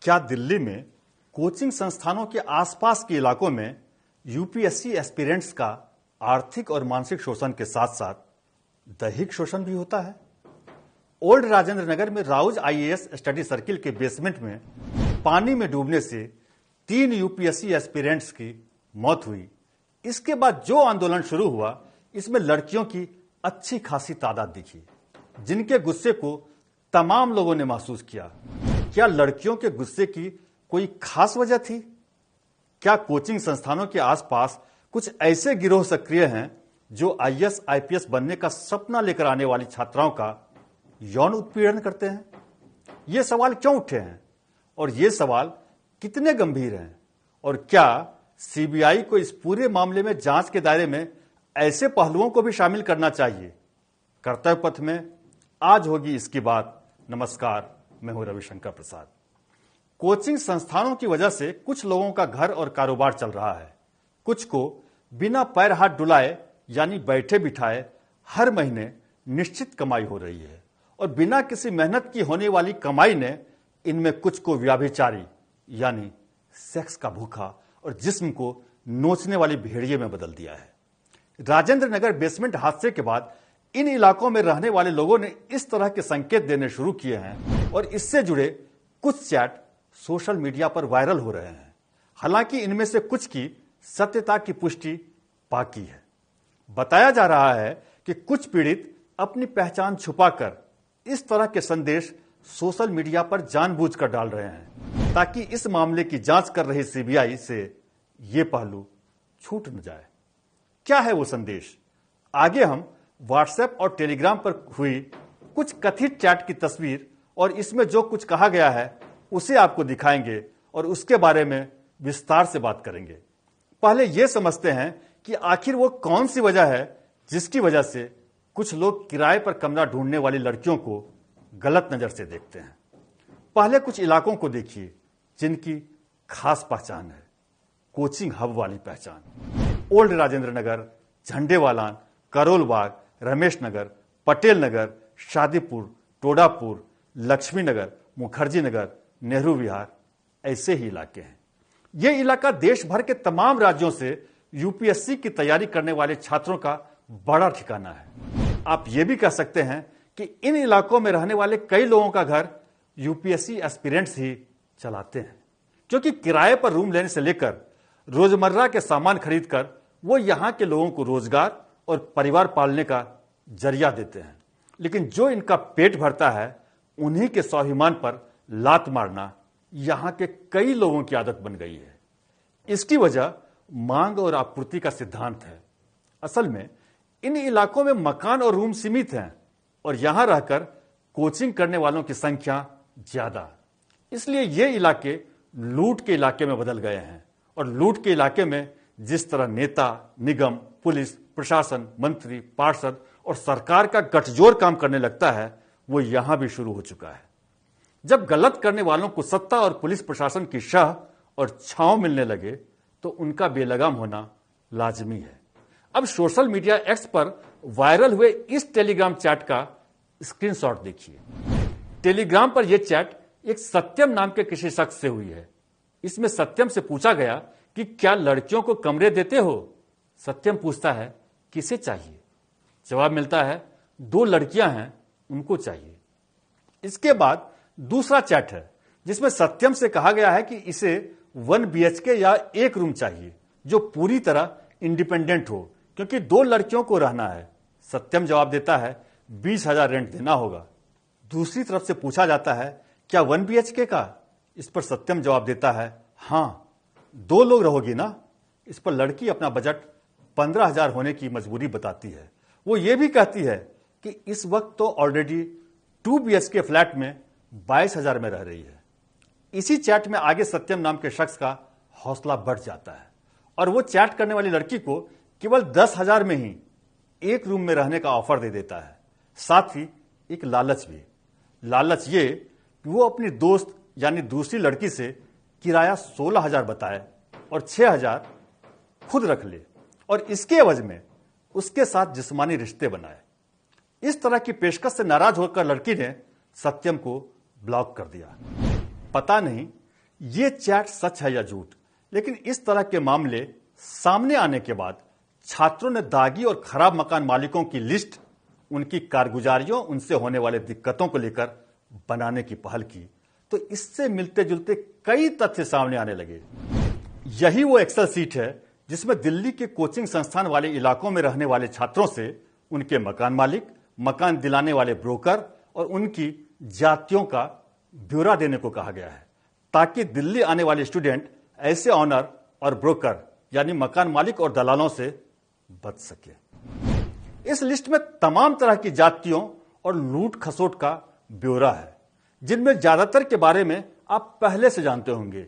क्या दिल्ली में कोचिंग संस्थानों के आसपास के इलाकों में यूपीएससी एस्पिरेंट्स का आर्थिक और मानसिक शोषण के साथ साथ दैहिक शोषण भी होता है? ओल्ड राजेंद्र नगर में राउज आईएएस स्टडी सर्किल के बेसमेंट में पानी में डूबने से 3 यूपीएससी एस्पिरेंट्स की मौत हुई। इसके बाद जो आंदोलन शुरू हुआ, इसमें लड़कियों की अच्छी खासी तादाद दिखी, जिनके गुस्से को तमाम लोगों ने महसूस किया। क्या लड़कियों के गुस्से की कोई खास वजह थी? क्या कोचिंग संस्थानों के आसपास कुछ ऐसे गिरोह सक्रिय हैं जो आईएएस आईपीएस बनने का सपना लेकर आने वाली छात्राओं का यौन उत्पीड़न करते हैं? ये सवाल क्यों उठे हैं और ये सवाल कितने गंभीर हैं? और क्या सीबीआई को इस पूरे मामले में जांच के दायरे में ऐसे पहलुओं को भी शामिल करना चाहिए? कर्तव्य पथ में आज होगी इसकी बात। नमस्कार, मैं हूं रविशंकर प्रसाद। कोचिंग संस्थानों की वजह से कुछ लोगों का घर और कारोबार चल रहा है, कुछ को बिना पैर हाथ डुलाए यानी बैठे बिठाए हर महीने निश्चित कमाई हो रही है, और बिना किसी मेहनत की होने वाली कमाई ने इनमें कुछ को व्याभिचारी यानी सेक्स का भूखा और जिस्म को नोचने वाली भेड़िए में बदल दिया है। राजेंद्र नगर बेसमेंट हादसे के बाद इन इलाकों में रहने वाले लोगों ने इस तरह के संकेत देने शुरू किए हैं और इससे जुड़े कुछ चैट सोशल मीडिया पर वायरल हो रहे हैं। हालांकि इनमें से कुछ की सत्यता की पुष्टि बाकी है। बताया जा रहा है कि कुछ पीड़ित अपनी पहचान छुपाकर इस तरह के संदेश सोशल मीडिया पर जानबूझकर डाल रहे हैं ताकि इस मामले की जांच कर रही सीबीआई से ये पहलू छूट न जाए। क्या है वो संदेश? आगे हम व्हाट्सएप और टेलीग्राम पर हुई कुछ कथित चैट की तस्वीर और इसमें जो कुछ कहा गया है उसे आपको दिखाएंगे और उसके बारे में विस्तार से बात करेंगे। पहले यह समझते हैं कि आखिर वो कौन सी वजह है जिसकी वजह से कुछ लोग किराए पर कमरा ढूंढने वाली लड़कियों को गलत नजर से देखते हैं। पहले कुछ इलाकों को देखिए जिनकी खास पहचान है, कोचिंग हब वाली पहचान। ओल्ड राजेंद्र नगर, झंडेवालान, करोल बाग, रमेश नगर, पटेल नगर, शादीपुर, टोडापुर, लक्ष्मी नगर, मुखर्जी नगर, नेहरू विहार, ऐसे ही इलाके हैं। ये इलाका देश भर के तमाम राज्यों से यूपीएससी की तैयारी करने वाले छात्रों का बड़ा ठिकाना है। आप ये भी कह सकते हैं कि इन इलाकों में रहने वाले कई लोगों का घर यूपीएससी एस्पिरेंट्स ही चलाते हैं, क्योंकि किराए पर रूम लेने से लेकर रोजमर्रा के सामान खरीदकर वो यहां के लोगों को रोजगार और परिवार पालने का जरिया देते हैं। लेकिन जो इनका पेट भरता है, उन्हीं के स्वाभिमान पर लात मारना यहां के कई लोगों की आदत बन गई है। इसकी वजह मांग और आपूर्ति का सिद्धांत है। असल में इन इलाकों में मकान और रूम सीमित हैं और यहां रहकर कोचिंग करने वालों की संख्या ज्यादा। इसलिए ये इलाके लूट के इलाके में बदल गए हैं, और लूट के इलाके में जिस तरह नेता, निगम, पुलिस, प्रशासन, मंत्री, पार्षद और सरकार का गठजोड़ काम करने लगता है, वो यहां भी शुरू हो चुका है। जब गलत करने वालों को सत्ता और पुलिस प्रशासन की शाह और छांव मिलने लगे तो उनका बेलगाम होना लाजमी है। अब सोशल मीडिया एक्स पर वायरल हुए इस टेलीग्राम चैट का स्क्रीनशॉट देखिए। टेलीग्राम पर यह चैट एक सत्यम नाम के किसी शख्स से हुई है। इसमें सत्यम से पूछा गया कि क्या लड़कियों को कमरे देते हो? सत्यम पूछता है किसे चाहिए? जवाब मिलता है 2 लड़कियां हैं, उनको चाहिए। इसके बाद दूसरा चैट है जिसमें सत्यम से कहा गया है कि इसे 1 BHK या 1 रूम चाहिए जो पूरी तरह इंडिपेंडेंट हो, क्योंकि 2 लड़कियों को रहना है। सत्यम जवाब देता है 20,000 रेंट देना होगा। दूसरी तरफ से पूछा जाता है क्या 1 BHK का? इस पर सत्यम जवाब देता है हां, 2 लोग रहोगी ना? इस पर लड़की अपना बजट 15,000 होने की मजबूरी बताती है। वो ये भी कहती है कि इस वक्त तो ऑलरेडी 2 BHK फ्लैट में 22,000 में रह रही है। इसी चैट में आगे सत्यम नाम के शख्स का हौसला बढ़ जाता है और वो चैट करने वाली लड़की को केवल 10,000 में ही 1 रूम में रहने का ऑफर दे देता है। साथ ही एक लालच भी। लालच ये कि वो अपनी दोस्त यानी दूसरी लड़की से किराया 16,000 बताए और 6,000 खुद रख ले और इसके एवज में उसके साथ जिस्मानी रिश्ते बनाए। इस तरह की पेशकश से नाराज होकर लड़की ने सत्यम को ब्लॉक कर दिया। पता नहीं ये चैट सच है या झूठ, लेकिन इस तरह के मामले सामने आने के बाद छात्रों ने दागी और खराब मकान मालिकों की लिस्ट उनकी कारगुजारियों, उनसे होने वाले दिक्कतों को लेकर बनाने की पहल की, तो इससे मिलते जुलते कई तथ्य सामने आने लगे। यही वो एक्सेल सीट है जिसमें दिल्ली के कोचिंग संस्थान वाले इलाकों में रहने वाले छात्रों से उनके मकान मालिक, मकान दिलाने वाले ब्रोकर और उनकी जातियों का ब्यौरा देने को कहा गया है, ताकि दिल्ली आने वाले स्टूडेंट ऐसे ऑनर और ब्रोकर यानी मकान मालिक और दलालों से बच सके। इस लिस्ट में तमाम तरह की जातियों और लूट खसोट का ब्यौरा है, जिनमें ज्यादातर के बारे में आप पहले से जानते होंगे।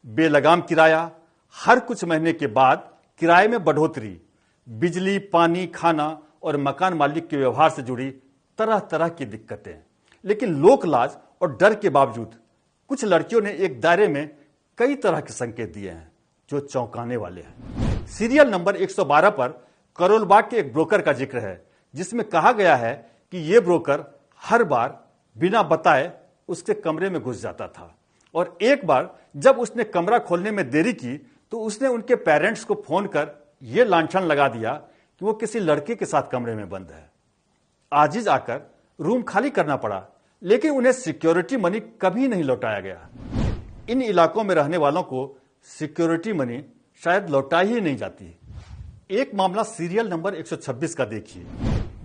बेलगाम किराया, हर कुछ महीने के बाद किराए में बढ़ोतरी, बिजली, पानी, खाना और मकान मालिक के व्यवहार से जुड़ी तरह तरह की दिक्कतें। लेकिन लोक लाज और डर के बावजूद कुछ लड़कियों ने एक दायरे में कई तरह के संकेत दिए हैं जो चौंकाने वाले हैं। सीरियल नंबर 112 पर करोलबाग के एक ब्रोकर का जिक्र है, जिसमें कहा गया है कि यह ब्रोकर हर बार बिना बताए उसके कमरे में घुस जाता था, और एक बार जब उसने कमरा खोलने में देरी की तो उसने उनके पेरेंट्स को फोन कर यह लांछन लगा दिया कि वो किसी लड़के के साथ कमरे में बंद है। आजिज आकर रूम खाली करना पड़ा, लेकिन उन्हें सिक्योरिटी मनी कभी नहीं लौटाया गया। इन इलाकों में रहने वालों को सिक्योरिटी मनी शायद लौटाई ही नहीं जाती। एक मामला सीरियल नंबर 126 का देखिए।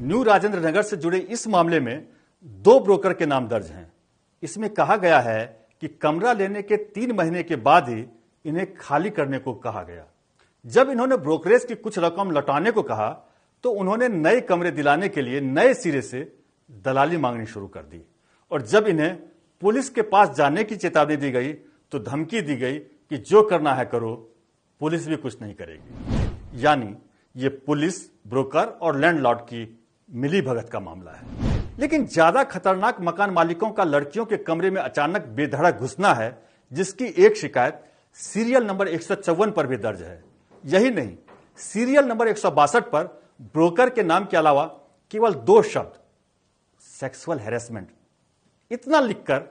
न्यू राजेंद्र नगर से जुड़े इस मामले में 2 ब्रोकर के नाम दर्ज हैं। इसमें कहा गया है कि कमरा लेने के 3 महीने के बाद ही इन्हें खाली करने को कहा गया। जब इन्होंने ब्रोकरेज की कुछ रकम लौटाने को कहा तो उन्होंने नए कमरे दिलाने के लिए नए सिरे से दलाली मांगनी शुरू कर दी, और जब इन्हें पुलिस के पास जाने की चेतावनी दी गई तो धमकी दी गई कि जो करना है करो, पुलिस भी कुछ नहीं करेगी। यानी ये पुलिस, ब्रोकर और लैंडलॉर्ड की मिलीभगत का मामला है। लेकिन ज्यादा खतरनाक मकान मालिकों का लड़कियों के कमरे में अचानक बेधड़क घुसना है, जिसकी एक शिकायत सीरियल नंबर 154 पर भी दर्ज है। यही नहीं, सीरियल नंबर 162 पर ब्रोकर के नाम के अलावा केवल 2 शब्द, सेक्सुअल हैरेसमेंट, इतना लिखकर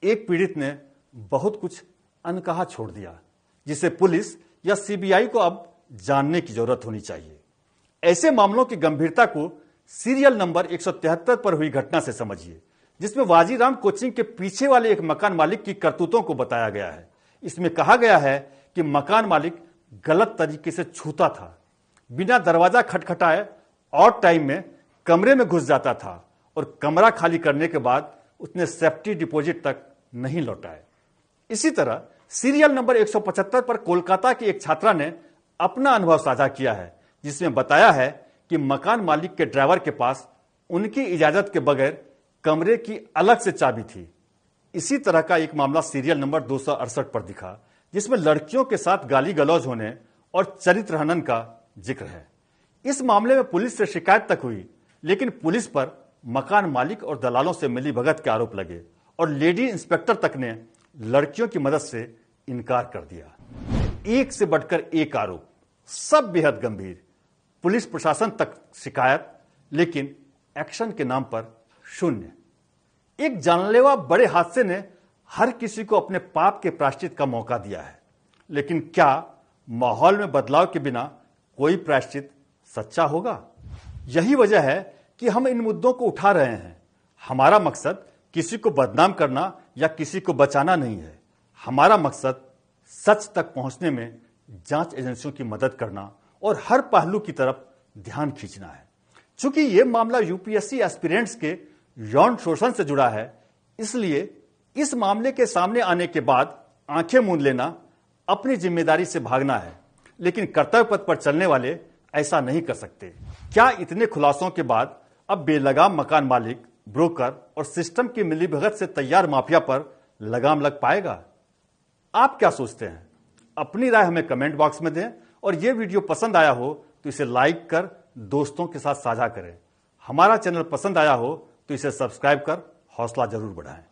एक पीड़ित ने बहुत कुछ अनकहा छोड़ दिया, जिसे पुलिस या सीबीआई को अब जानने की जरूरत होनी चाहिए। ऐसे मामलों की गंभीरता को सीरियल नंबर 173 पर हुई घटना से समझिए, जिसमें वाजीराम कोचिंग के पीछे वाले एक मकान मालिक की करतूतों को बताया गया है। इसमें कहा गया है कि मकान मालिक गलत तरीके से छूता था, बिना दरवाजा खटखटाए ऑड टाइम में कमरे में घुस जाता था, और कमरा खाली करने के बाद उसने सेफ्टी डिपॉजिट तक नहीं लौटाए। इसी तरह सीरियल नंबर 175 पर कोलकाता की एक छात्रा ने अपना अनुभव साझा किया है, जिसमें बताया है कि मकान मालिक के ड्राइवर के पास उनकी इजाजत के बगैर कमरे की अलग से चाबी थी। इसी तरह का एक मामला सीरियल नंबर 268 पर दिखा, जिसमें लड़कियों के साथ गाली गलौज होने और चरित्र हनन का जिक्र है। इस मामले में पुलिस से शिकायत तक हुई, लेकिन पुलिस पर मकान मालिक और दलालों से मिलीभगत के आरोप लगे, और लेडी इंस्पेक्टर तक ने लड़कियों की मदद से इनकार कर दिया। एक से बढ़कर एक आरोप, सब बेहद गंभीर। पुलिस प्रशासन तक शिकायत, लेकिन एक्शन के नाम पर शून्य। एक जानलेवा बड़े हादसे ने हर किसी को अपने पाप के प्रायश्चित का मौका दिया है, लेकिन क्या माहौल में बदलाव के बिना कोई प्रायश्चित सच्चा होगा? यही वजह है कि हम इन मुद्दों को उठा रहे हैं। हमारा मकसद किसी को बदनाम करना या किसी को बचाना नहीं है। हमारा मकसद सच तक पहुंचने में जांच एजेंसियों की मदद करना और हर पहलू की तरफ ध्यान खींचना है। चूंकि यह मामला यूपीएससी एस्पिरेंट्स के यौन शोषण से जुड़ा है, इसलिए इस मामले के सामने आने के बाद आंखें मूंद लेना अपनी जिम्मेदारी से भागना है, लेकिन कर्तव्य पथ पर चलने वाले ऐसा नहीं कर सकते। क्या इतने खुलासों के बाद अब बेलगाम मकान मालिक, ब्रोकर और सिस्टम की मिलीभगत से तैयार माफिया पर लगाम लग पाएगा? आप क्या सोचते हैं? अपनी राय हमें कमेंट बॉक्स में दें, और यह वीडियो पसंद आया हो तो इसे लाइक कर दोस्तों के साथ साझा करें। हमारा चैनल पसंद आया हो तो इसे सब्सक्राइब कर हौसला जरूर बढ़ाएं।